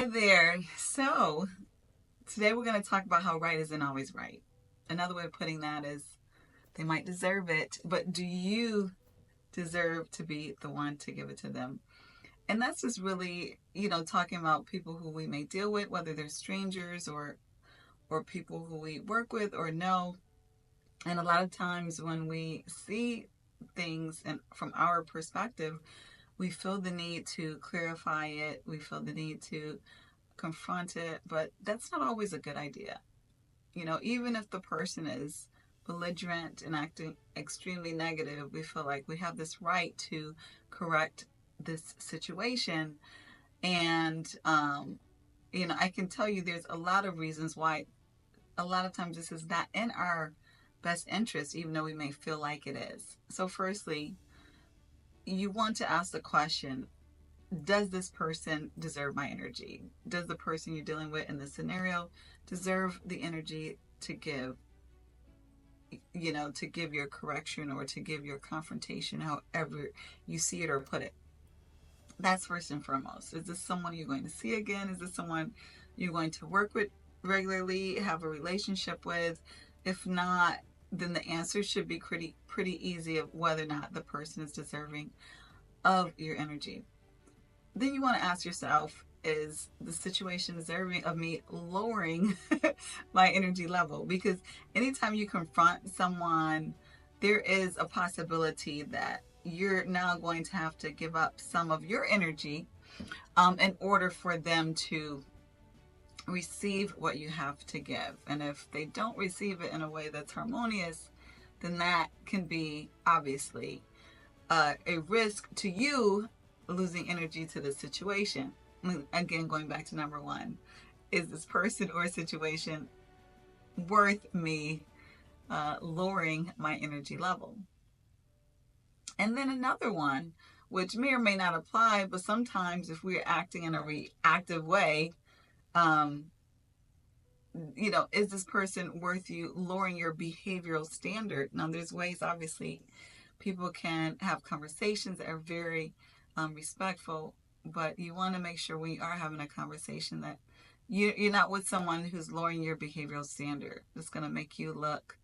Hi there. So, today we're going to talk about how right isn't always right. Another way of putting that is they might deserve it, but do you deserve to be the one to give it to them? And that's just really, talking about people who we may deal with, whether they're strangers or people who we work with or know. And a lot of times when we see things and from our perspective, we feel the need to clarify it. We feel the need to confront it, but that's not always a good idea. Even if the person is belligerent and acting extremely negative, we feel like we have this right to correct this situation. And, I can tell you there's a lot of reasons why a lot of times this is not in our best interest, even though we may feel like it is. So, firstly, you want to ask the question, does this person deserve my energy? Does the person you're dealing with in this scenario deserve the energy to give, to give your correction or to give your confrontation, however you see it or put it? That's first and foremost. Is this someone you're going to see again? Is this someone you're going to work with regularly, have a relationship with? If not, then the answer should be pretty easy of whether or not the person is deserving of your energy. Then you want to ask yourself, is the situation deserving of me lowering my energy level? Because anytime you confront someone, there is a possibility that you're now going to have to give up some of your energy in order for them to receive what you have to give. And if they don't receive it in a way that's harmonious, then that can be obviously a risk to you losing energy to the situation. Again, going back to number one, is this person or situation worth me lowering my energy level? And then another one, which may or may not apply, but sometimes if we're acting in a reactive way, um, is this person worth you lowering your behavioral standard? Now, there's ways, obviously, people can have conversations that are very respectful, but you want to make sure when you are having a conversation that you're not with someone who's lowering your behavioral standard. It's going to make you look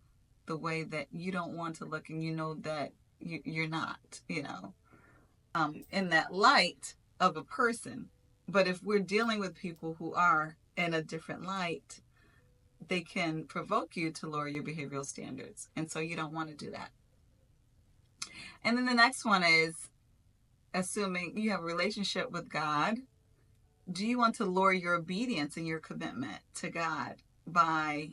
the way that you don't want to look, and you know that you're not, in that light of a person. But if we're dealing with people who are in a different light, they can provoke you to lower your behavioral standards. And so you don't want to do that. And then the next one is, assuming you have a relationship with God, do you want to lower your obedience and your commitment to God by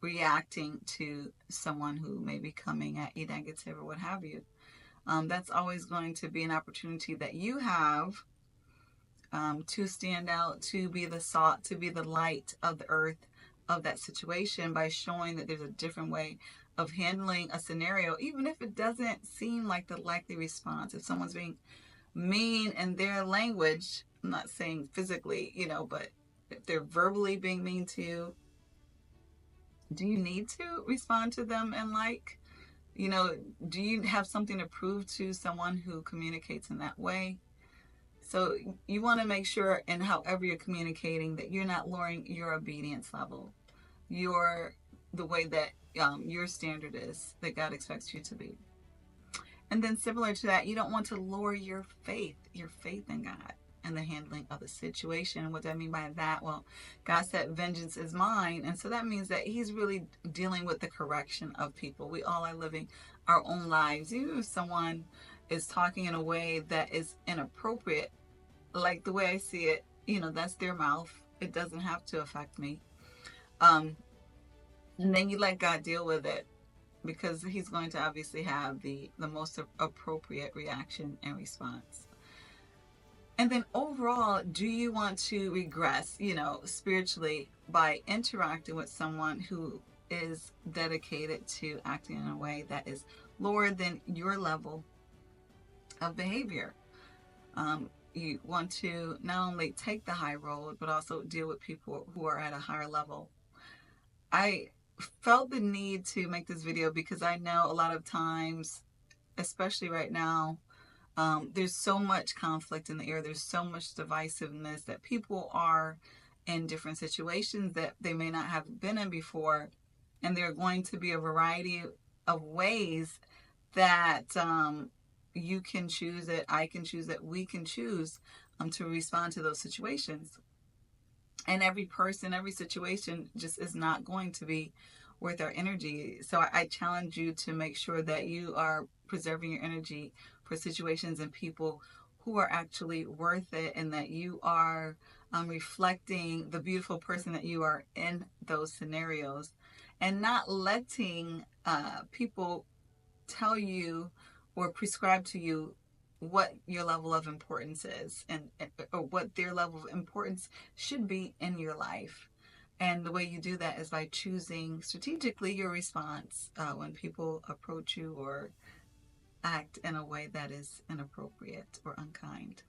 reacting to someone who may be coming at you negative or what have you? That's always going to be an opportunity that you have to stand out, to be the salt, to be the light of the earth of that situation by showing that there's a different way of handling a scenario, even if it doesn't seem like the likely response. If someone's being mean in their language, I'm not saying physically, but if they're verbally being mean to you, do you need to respond to them and do you have something to prove to someone who communicates in that way? So you want to make sure, and however you're communicating, that you're not lowering your obedience level, the way that your standard is that God expects you to be. And then similar to that, you don't want to lower your faith in God and the handling of the situation. What do I mean by that? Well, God said, vengeance is mine. And so that means that he's really dealing with the correction of people. We all are living our own lives. Even if someone is talking in a way that is inappropriate, like the way I see it, that's their mouth. It doesn't have to affect me. Um, and then you let God deal with it, because he's going to obviously have the most appropriate reaction and response. And then overall, do you want to regress, spiritually by interacting with someone who is dedicated to acting in a way that is lower than your level of behavior? You want to not only take the high road, but also deal with people who are at a higher level. I felt the need to make this video because I know a lot of times, especially right now, There's so much conflict in the air. There's so much divisiveness that people are in different situations that they may not have been in before. And there are going to be a variety of ways that you can choose it, I can choose it, we can choose to respond to those situations. And every person, every situation just is not going to be worth our energy. So I challenge you to make sure that you are preserving your energy for situations and people who are actually worth it, and that you are reflecting the beautiful person that you are in those scenarios, and not letting people tell you or prescribe to you what your level of importance is, and or what their level of importance should be in your life. And the way you do that is by choosing strategically your response when people approach you or act in a way that is inappropriate or unkind.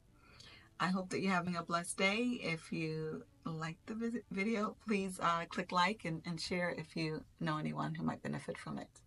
I hope that you're having a blessed day. If you like the video, please click like and share if you know anyone who might benefit from it.